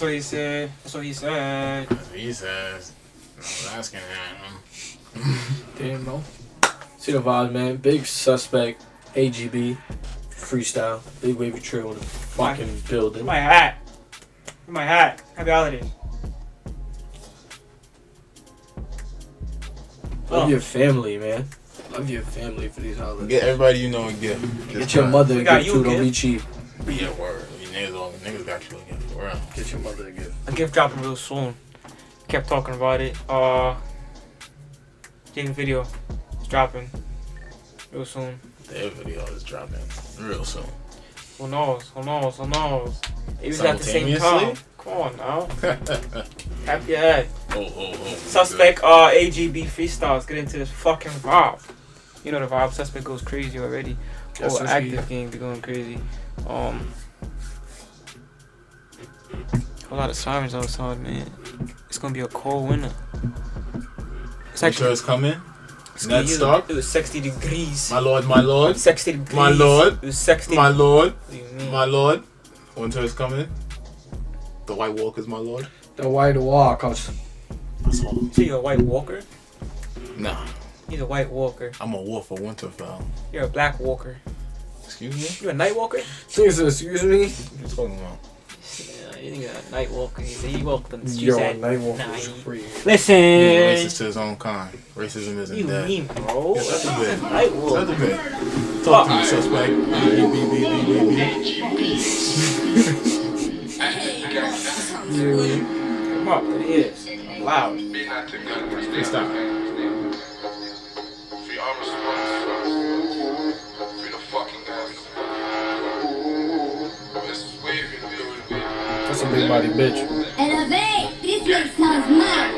what he said. That's what he said. That's what he says. I was asking him. Damn, bro. See the vibes, man. Big Suspect, AGB, Freestyle, Big Wavy Trail in the fucking building. My hat. My hat. Happy holidays. Love your family, man. Love your family for these holidays. Get everybody you know a gift. Get your mother a gift too. Don't be cheap. Yeah, word. Niggas got you a gift. For real. Get your mother a gift. A gift dropping real soon. Kept talking about it. Taking video. It's dropping real soon. Their video is dropping real soon. Who knows? Maybe at the same time. Come on now. Tap your head. Oh. Suspect AGB freestyles. Get into this fucking vibe. You know the vibe. Suspect goes crazy already. Yes, active game be going crazy. A lot of sirens outside, man. It's gonna be a cold winter. It's actually it's coming. Net stock. It was 60 degrees. My lord. 60 degrees. My lord. It was 60. My lord. What do you mean? My lord. Winter is coming. The White Walker's my lord. The White Walkers. So you're a White Walker? Nah. He's a White Walker. I'm a wolf of Winterfell. You're a Black Walker. Excuse me? You're a Night Walker? Excuse me? What are you talking about? Yeah, you think you're a Night Walker. He walked on the streets. Yo, a Night Walker is free. Listen! Being racist to his own kind. Racism isn't You dead. mean, bro? That's a bit. Night Walker. That's a bit. Talk to me, suspect. Come up, it is. Loud. Stop. That's a big body bitch. Elevate! This mix sounds mad.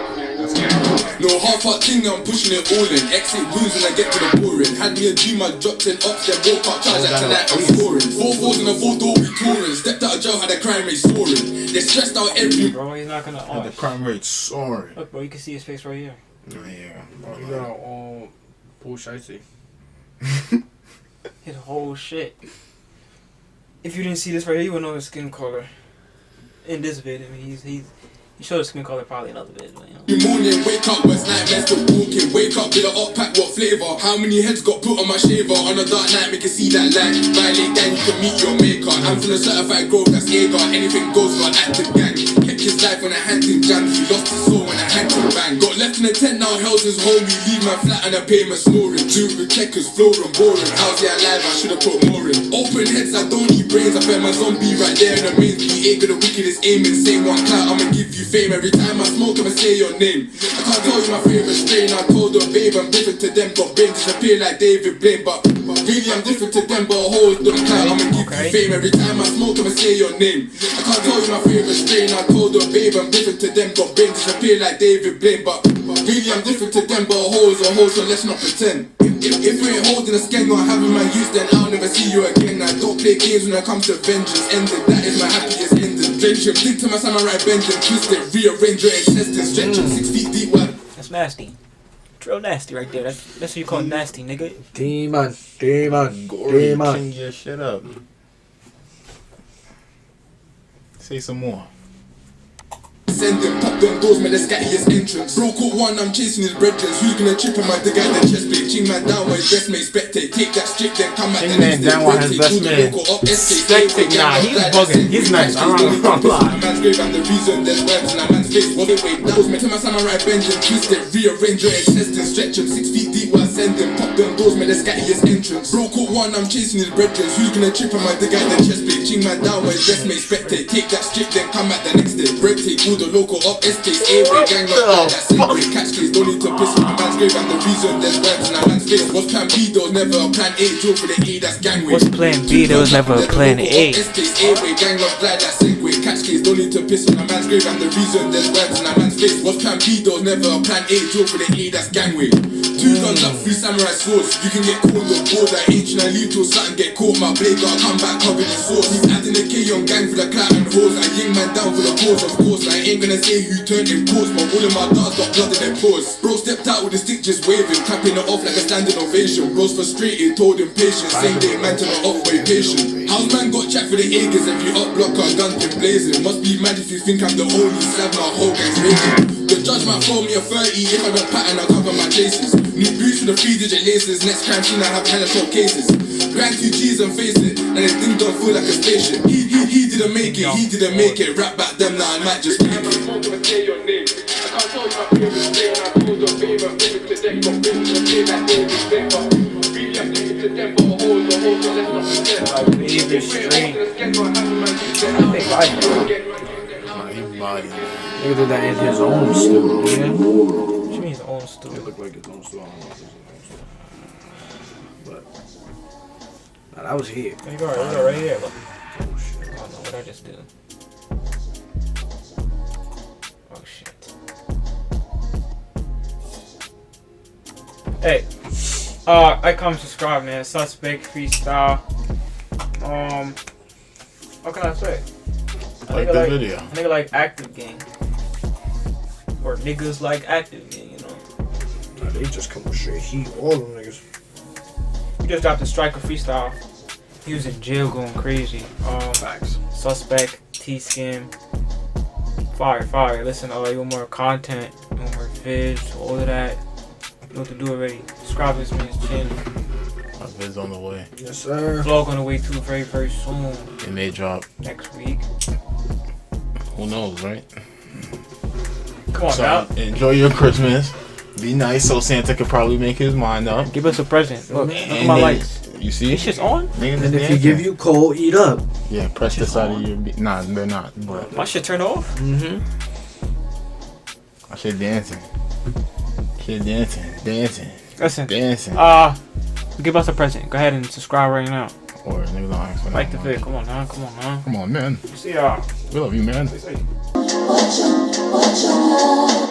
No half-heart thing, I'm pushing it all in. Exit wounds when I get to the boring. Had me a dream, I dropped 10 ups, then woke up, charged that tonight, I'm scoring. 4 fours in a 4-door, we touring. Stepped out of jail, had a crime rate soaring. They stressed out every... Bro, he's not gonna... The crime rate soaring. Look, bro, you can see his face right here. Yeah. You got all bullshit. His whole shit. If you didn't see this right here, you would know his skin color. In this vid, I mean, he showed his skin color probably in other vids, but you know. Good morning, wake up, West nightmares still walking. Wake up, with a hot pack, what flavour? How many heads got put on my shaver? On a dark night, make you see that light. Violate gang, you can meet your maker. I'm from the certified grove, that's Agar. Anything goes for an active gang. Kept his life on a hunting jam. He lost his soul when a hunting bang. Got left in a tent, now hell's his homie. Leave my flat on a payment snoring. Two with checkers, flooring, boring. How's he alive? I should've put more in. Open heads, I don't need brains. I bet my zombie right there in the main. He ain't got the wickedest aiming. Same one clout, I'ma give you fame. Every time I smoke, I'ma say your name. I can't tell you my favorite strain. I told her, babe, I'm different to them. Got brains disappear like David Blaine. But really, I'm different to them. But hoes don't clout, I'ma give you fame. Every time I smoke, I'ma say your name. I can't tell you my favorite strain. I told her, babe, I'm different to them. Got brains disappear like David Blaine. But really, I'm different to them. But hoes are hoes, so let's not pretend. If we ain't holding a skeng or having my use, then I'll never see you again. I don't play games when it comes to vengeance. Ended, that is my happiest ending. Venture, dig to my samurai bending, twist it, rearrange your intestines, stretch it 6 feet deep. That's nasty. It's real nasty right there. That's what you call nasty, nigga. Demon. Clean your shit up. Say some more. Send him, pop them doors, man, let's get his entrance. Bro caught one, I'm chasing his brethren. Who's gonna chip him, I dig out the chest plate. Ching man down with his best mate, spectate. Take that strip, then come back the next day. Down with his best mate. Spectate, nah, he's bugging. He's nice, I'm not gonna lie. A man's grave and the reason there's worms in a man's face. What the way, that was me to my samurai bending. Twist it, rearrange your intestines. Stretch him 6 feet deep while I send him. Pop them doors, man, let's get his entrance. Bro caught one, I'm chasing his brethren. Who's gonna chip him, I dig out the chest plate. Ching man down with his best mate, spectate. Take that strip, then come back the next day. Break, take all the local up, A-way, gang up, that same way. Catch case, don't need to piss on a man's grave. And the reason there's worms in a man's face. What's plan B, there was never a plan A. Draw for the A, that's gangway. What's plan B, there was never a plan A. A-way, gang up, glad that same way. Catch case, don't need to piss on a man's grave. And the reason there's worms in a man's face. What's plan B, there was never a plan A. Draw for the A, that's gangway. 2 guns up, 3 samurai swords. You can get called on board. I ain't tryna leave till something get caught. My blade gotta come back covered in sauce. He's adding the K on gang for the clout and hoes. I ying man down for the cause, of course. I ain't gonna say who turned in cause, but all of my dogs got blood in their paws. Bro stepped out with the stick just waving, clapping it off like a standing ovation. Bro's frustrated, told him patience. Same day man to the off way patient. House man got chat for the acres. Every up block our guns been blazing. Must be mad if you think I'm the only slab. Our whole gang's raging. The judge might throw me a 30 if I don't pattern. I cover my chases. New boots with the 3-digit laces. Next crime scene I have hella showcases. Grind 2 G's and face it. And this thing don't feel like a spaceship. He didn't make it. He didn't make it. Rap back them now. I might just make it. I can't tell you my favorite day. And I told your favorite to them. Got business to pay that day. Really I'm giving to them. But hold the let's not forget. My favorite strain. Nigga did that in his own studio. Yeah. What you mean his own It studio? looked like his own studio. I don't know if it's his own studio. But nah, that was here. There you go right here. Look. Oh shit. Oh no, what I just did? Oh shit. Hey. Like, comment, subscribe, man. Suspect, Freestyle. What can I say? Like the video. A nigga like active gang. Or niggas like active gang, you know. Nah, they just come with straight heat. All them niggas. We just dropped the Striker Freestyle. He was in jail going crazy. Facts. Suspect, T-Skim. Fire. Listen, you want more content, you want more vids, all of that. You know what to do already. Subscribe to this man's channel. My vid's on the way. Yes, sir. Vlog on the way too very soon. It may drop. Next week. Who knows, right? Come on, So now. enjoy your Christmas. Be nice so Santa could probably make his mind up. Give us a present. Look at And my then- lights. You see? This shit's on? Niggas And is if he dancing. give you cold, eat up. Yeah, press the side of your Nah, they're not. But My shit turned off? Mm-hmm. I shit dancing. Shit dancing. Listen. Dancing. Give us a present. Go ahead and subscribe right now. Or niggas don't ask for Like that the much. vid. Come on now. Come on, man. See y'all. We love you, man. What you